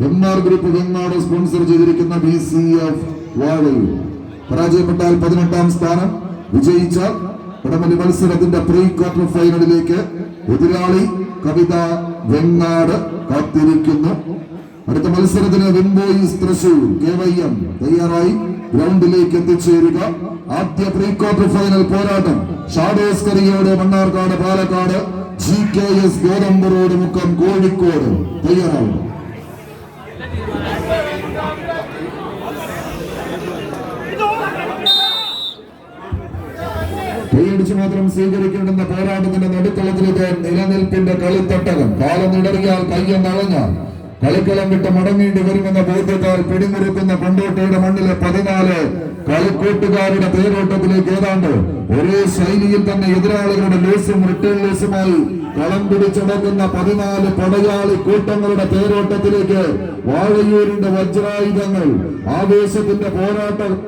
MR group Vengad sponsor ചെയ്തിരിക്കുന്ന BCF Vazhayur. പരാജയപ്പെട്ടാൽ 18ാം സ്ഥാനം, വിജയിച്ച വടംവലി മത്സരത്തിന്റെ പ്രീ ക്വാർട്ടർ ഫൈനലിലേക്ക് എതിരാളി കവിത വെങ്ങാട് കാത്തിരിക്കുന്നു. അടുത്ത മത്സരത്തിന് വിംബോയ്സ് തൃശൂർ KYM തയ്യാറായി ഗ്രൗണ്ടിലേക്ക് എത്തിച്ചേരുക. ആദ്യ പ്രീ ക്വാർട്ടർ ഫൈനൽ പോരാട്ടം ഷാഡോസ് കറിയോട് മണ്ണാർക്കാട് പാലക്കാട്, GKS ഗോതമ്പ് റോഡ് മുക്കം കോഴിക്കോട്. തയ്യാറാവും. കൈയടിച്ച് മാത്രം സ്വീകരിക്കേണ്ടുന്ന പോരാട്ടത്തിന്റെ നടുത്തളത്തിലേക്ക് നിലനിൽപ്പിന്റെ കളിത്തട്ടകം. കാലം ഇടറിയാൽ കയ്യെന്നളഞ്ഞാൽ കളിക്കളം വിട്ട് മടങ്ങേണ്ടി വരുമെന്ന ബോധ്യത്താൽ പിടിമുറുക്കുന്ന കൊണ്ടോട്ടയുടെ മണ്ണിലെ 14 കളിക്കൂട്ടുകാരുടെ തേരോട്ടത്തിലേക്ക് ഏതാണ്ട് ഒരേ ശൈലിയിൽ തന്നെ എതിരാളികളുടെ ലൂസും റിട്ടേൺ ലൂസുമായി കളം പിടിച്ചടക്കുന്ന 14 പടയാളി കൂട്ടങ്ങളുടെ തേരോട്ടത്തിലേക്ക് വാഴയൂരിന്റെ വജ്രായുധങ്ങൾ ആവേശത്തിന്റെ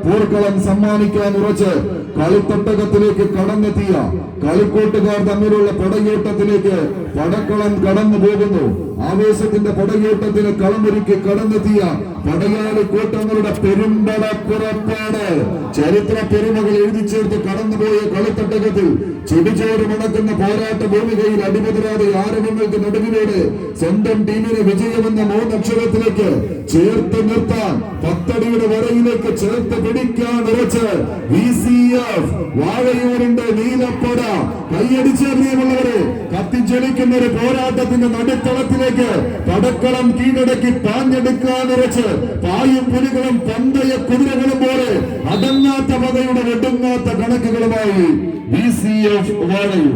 പോർക്കളം സമ്മാനിക്കാൻ ഉറച്ച് കളിത്തട്ടകത്തിലേക്ക് കടന്നെത്തിയ കളിക്കൂട്ടുകാർ തമ്മിലുള്ള പടയോട്ടത്തിലേക്ക് പടക്കളം കടന്നു പോകുന്നു. ആവേശത്തിന്റെ പടയോട്ടത്തിന് കളമൊരുക്കി കടന്നെത്തിയ പടയാളി കൂട്ടങ്ങളുടെ പെരുമ്പട പുറപ്പാട് ചരിത്ര പെരുമകൾ എഴുതി ചേർത്ത് കടന്നുപോയ കളിത്തട്ടകത്തിൽ ചെടിച്ചോറ് മണക്കുന്ന പോരാട്ട ഭൂമികയിൽ അടിപതരാതെ ആരവങ്ങൾക്ക് നടുവിലൂടെ സ്വന്തം ടീമിനെ വിജയമെന്ന 3 അക്ഷരത്തിലേക്ക് ചേർത്ത് നിർത്താൻ 10 അടിയുടെ വരയിലേക്ക് ചേർത്ത് പിടിക്കാൻ ഉറച്ച് BCF വാഴയൂരിന്റെ നീലപ്പട കൈയടിച്ച് പ്രിയമുള്ളവരെ കത്തിച്ചൊലിക്കുന്ന ഒരു പോരാട്ടത്തിന്റെ നടുത്തളത്തിലേക്ക് പടക്കളം കീഴടക്കി പാഞ്ഞെടുക്കാൻ ഉറച്ച് പായും പുലികളും പന്തയ കുതിരകളും പോലെ അടങ്ങാത്ത പതയുടെ വെടുങ്ങാത്ത കണക്കുകളുമായി BCF വാഴയൂർ.